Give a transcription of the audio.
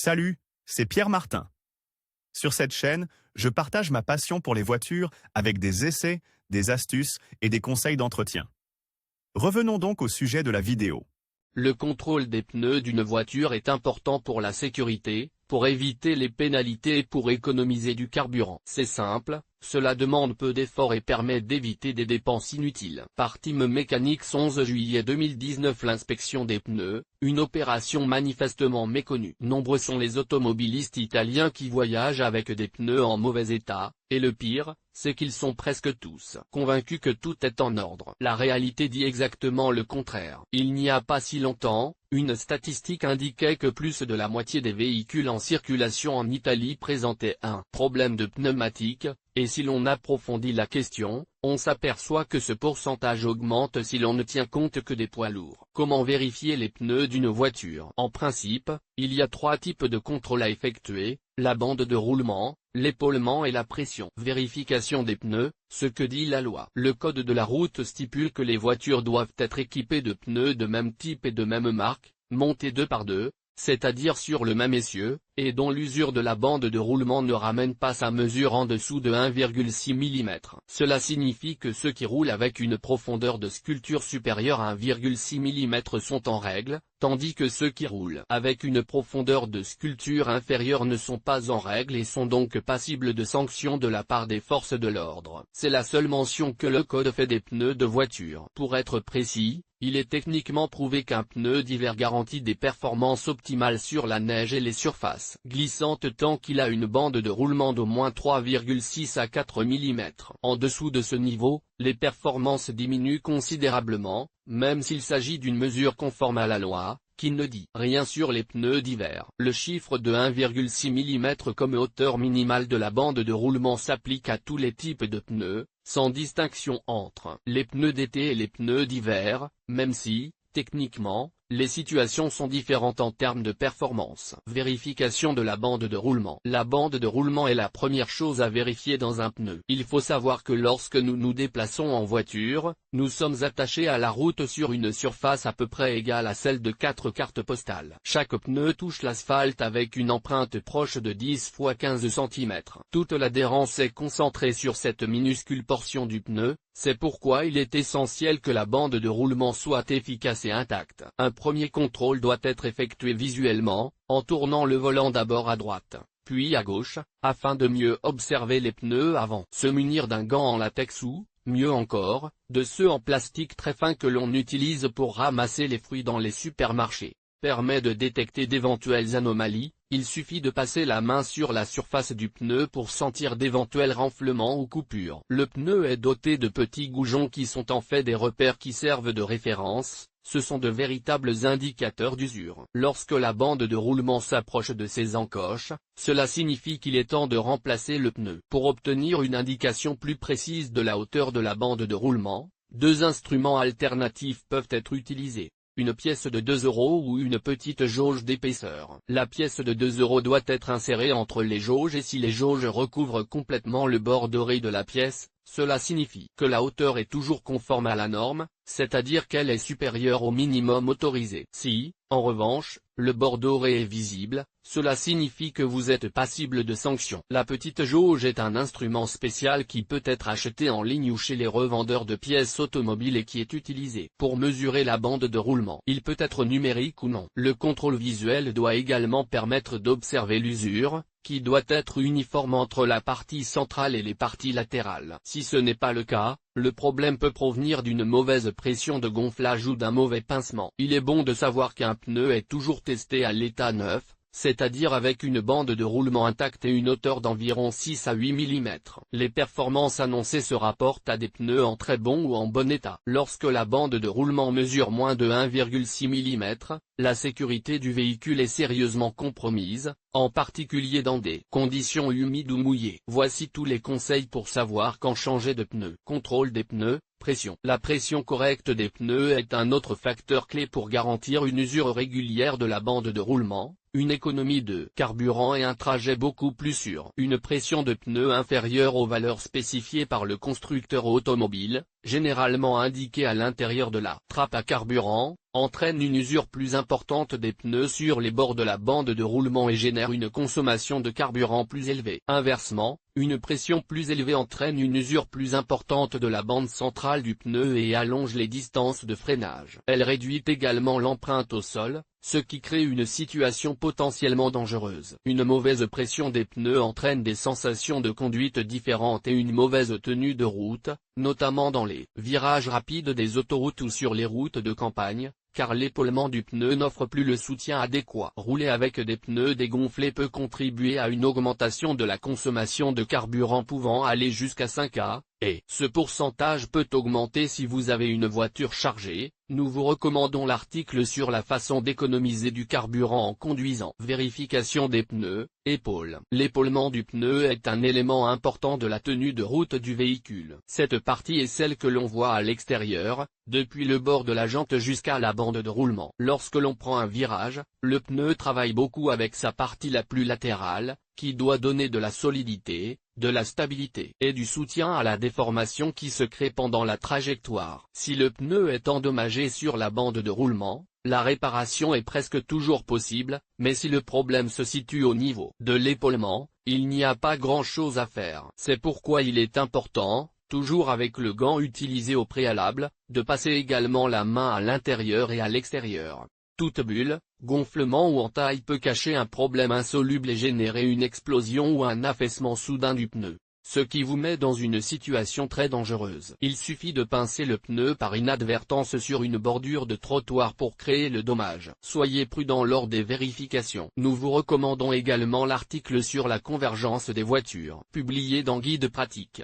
Salut, c'est Pierre Martin. Sur cette chaîne, je partage ma passion pour les voitures avec des essais, des astuces et des conseils d'entretien. Revenons donc au sujet de la vidéo. Le contrôle des pneus d'une voiture est important pour la sécurité, pour éviter les pénalités et pour économiser du carburant. C'est simple, cela demande peu d'efforts et permet d'éviter des dépenses inutiles. Par Team Mechanics 11 juillet 2019. L'inspection des pneus, une opération manifestement méconnue. Nombreux sont les automobilistes italiens qui voyagent avec des pneus en mauvais état, et le pire, c'est qu'ils sont presque tous convaincus que tout est en ordre. La réalité dit exactement le contraire. Il n'y a pas si longtemps, une statistique indiquait que plus de la moitié des véhicules en circulation en Italie présentaient un problème de pneumatique, et si l'on approfondit la question, on s'aperçoit que ce pourcentage augmente si l'on ne tient compte que des poids lourds. Comment vérifier les pneus d'une voiture? En principe, il y a trois types de contrôle à effectuer: la bande de roulement, l'épaulement et la pression. Vérification des pneus, ce que dit la loi. Le code de la route stipule que les voitures doivent être équipées de pneus de même type et de même marque, montés 2 par 2, c'est-à-dire sur le même essieu, et dont l'usure de la bande de roulement ne ramène pas sa mesure en dessous de 1,6 mm. Cela signifie que ceux qui roulent avec une profondeur de sculpture supérieure à 1,6 mm sont en règle, tandis que ceux qui roulent avec une profondeur de sculpture inférieure ne sont pas en règle et sont donc passibles de sanctions de la part des forces de l'ordre. C'est la seule mention que le code fait des pneus de voiture. Pour être précis, il est techniquement prouvé qu'un pneu d'hiver garantit des performances optimales sur la neige et les surfaces glissantes tant qu'il a une bande de roulement d'au moins 3,6 à 4 mm. En dessous de ce niveau, les performances diminuent considérablement, même s'il s'agit d'une mesure conforme à la loi, qui ne dit rien sur les pneus d'hiver. Le chiffre de 1,6 mm comme hauteur minimale de la bande de roulement s'applique à tous les types de pneus, sans distinction entre les pneus d'été et les pneus d'hiver, même si, techniquement, les situations sont différentes en termes de performance. Vérification de la bande de roulement. La bande de roulement est la première chose à vérifier dans un pneu. Il faut savoir que lorsque nous nous déplaçons en voiture, nous sommes attachés à la route sur une surface à peu près égale à celle de 4 cartes postales. Chaque pneu touche l'asphalte avec une empreinte proche de 10 x 15 cm. Toute l'adhérence est concentrée sur cette minuscule portion du pneu. C'est pourquoi il est essentiel que la bande de roulement soit efficace et intacte. Un premier contrôle doit être effectué visuellement, en tournant le volant d'abord à droite, puis à gauche, afin de mieux observer les pneus avant. Se munir d'un gant en latex ou, mieux encore, de ceux en plastique très fin que l'on utilise pour ramasser les fruits dans les supermarchés, permet de détecter d'éventuelles anomalies. Il suffit de passer la main sur la surface du pneu pour sentir d'éventuels renflements ou coupures. Le pneu est doté de petits goujons qui sont en fait des repères qui servent de référence. Ce sont de véritables indicateurs d'usure. Lorsque la bande de roulement s'approche de ces encoches, cela signifie qu'il est temps de remplacer le pneu. Pour obtenir une indication plus précise de la hauteur de la bande de roulement, deux instruments alternatifs peuvent être utilisés: une pièce de 2 € ou une petite jauge d'épaisseur. La pièce de 2 € doit être insérée entre les jauges et si les jauges recouvrent complètement le bord doré de la pièce, cela signifie que la hauteur est toujours conforme à la norme, c'est-à-dire qu'elle est supérieure au minimum autorisé. Si, en revanche, le bord doré est visible, cela signifie que vous êtes passible de sanctions. La petite jauge est un instrument spécial qui peut être acheté en ligne ou chez les revendeurs de pièces automobiles et qui est utilisé pour mesurer la bande de roulement. Il peut être numérique ou non. Le contrôle visuel doit également permettre d'observer l'usure, qui doit être uniforme entre la partie centrale et les parties latérales. Si ce n'est pas le cas, le problème peut provenir d'une mauvaise pression de gonflage ou d'un mauvais pincement. Il est bon de savoir qu'un pneu est toujours testé à l'état neuf, c'est-à-dire avec une bande de roulement intacte et une hauteur d'environ 6 à 8 mm. Les performances annoncées se rapportent à des pneus en très bon ou en bon état. Lorsque la bande de roulement mesure moins de 1,6 mm, la sécurité du véhicule est sérieusement compromise, en particulier dans des conditions humides ou mouillées. Voici tous les conseils pour savoir quand changer de pneu. Contrôle des pneus. Pression. La pression correcte des pneus est un autre facteur clé pour garantir une usure régulière de la bande de roulement, une économie de carburant et un trajet beaucoup plus sûr. Une pression de pneus inférieure aux valeurs spécifiées par le constructeur automobile, généralement indiquée à l'intérieur de la trappe à carburant, entraîne une usure plus importante des pneus sur les bords de la bande de roulement et génère une consommation de carburant plus élevée. Inversement, une pression plus élevée entraîne une usure plus importante de la bande centrale du pneu et allonge les distances de freinage. Elle réduit également l'empreinte au sol, ce qui crée une situation potentiellement dangereuse. Une mauvaise pression des pneus entraîne des sensations de conduite différentes et une mauvaise tenue de route, notamment dans les virages rapides des autoroutes ou sur les routes de campagne, car l'épaulement du pneu n'offre plus le soutien adéquat. Rouler avec des pneus dégonflés peut contribuer à une augmentation de la consommation de carburant pouvant aller jusqu'à 5 et ce pourcentage peut augmenter si vous avez une voiture chargée. Nous vous recommandons l'article sur la façon d'économiser du carburant en conduisant. Vérification des pneus, épaules. L'épaulement du pneu est un élément important de la tenue de route du véhicule. Cette partie est celle que l'on voit à l'extérieur, depuis le bord de la jante jusqu'à la bande de roulement. Lorsque l'on prend un virage, le pneu travaille beaucoup avec sa partie la plus latérale, qui doit donner de la solidité, de la stabilité et du soutien à la déformation qui se crée pendant la trajectoire. Si le pneu est endommagé sur la bande de roulement, la réparation est presque toujours possible, mais si le problème se situe au niveau de l'épaulement, il n'y a pas grand-chose à faire. C'est pourquoi il est important, toujours avec le gant utilisé au préalable, de passer également la main à l'intérieur et à l'extérieur. Toute bulle, gonflement ou entaille peut cacher un problème insoluble et générer une explosion ou un affaissement soudain du pneu, ce qui vous met dans une situation très dangereuse. Il suffit de pincer le pneu par inadvertance sur une bordure de trottoir pour créer le dommage. Soyez prudent lors des vérifications. Nous vous recommandons également l'article sur la convergence des voitures, publié dans Guide pratique.